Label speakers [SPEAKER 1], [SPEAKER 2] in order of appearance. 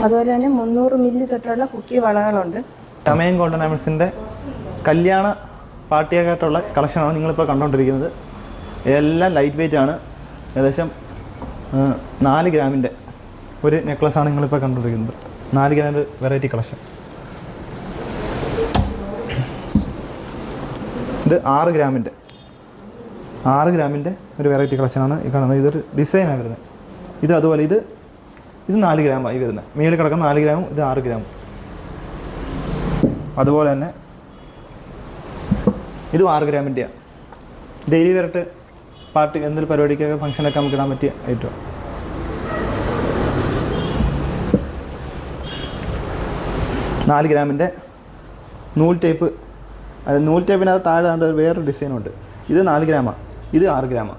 [SPEAKER 1] അതുപോലെ തന്നെ 300 മില്ലി തൊട്ടുള്ള കുട്ടി വളകളുണ്ട്.
[SPEAKER 2] ചമയം ഗോൾഡൻ ഡയമണ്ട്സിൻ്റെ കല്യാണ പാർട്ടിയായിട്ടുള്ള കളക്ഷനാണ് നിങ്ങളിപ്പോൾ കണ്ടുകൊണ്ടിരിക്കുന്നത്. എല്ലാം ലൈറ്റ് വെയ്റ്റ് ആണ്. ഏകദേശം 4 ഗ്രാമിൻ്റെ ഒരു നെക്ലസ്സാണ് നിങ്ങളിപ്പോൾ കണ്ടുകൊണ്ടിരിക്കുന്നത്. 4 ഗ്രാം വെറൈറ്റി കളക്ഷൻ. ഇത് 6 ഗ്രാമിൻ്റെ ഒരു വെറൈറ്റി കളക്ഷനാണ് ഈ കാണുന്നത്. ഇതൊരു ഡിസൈനാണ് വരുന്നത്. ഇത് അതുപോലെ ഇത് 4 ഗ്രാമായി വരുന്നത്. മേളിൽ കിടക്കുന്ന 4 ഗ്രാമും ഇത് 6 ഗ്രാമും. അതുപോലെ തന്നെ ഇതും 6 ഗ്രാമിൻ്റെയാണ്. ഡെയിലി വെയർട്ട് പാർട്ടി എന്തൊരു പരിപാടിക്കൊക്കെ ഫംഗ്ഷനൊക്കെ നമുക്ക് ഇടാൻ പറ്റിയ ഐറ്റം. നാല് ഗ്രാമിൻ്റെ നൂൽ ടേപ്പ്. അത് നൂൽ ടേപ്പിനകത്ത് താഴെ വേറൊരു ഡിസൈനുണ്ട്. ഇത് 4 ഗ്രാമാണ്, ഇത് 6 ഗ്രാമാണ്.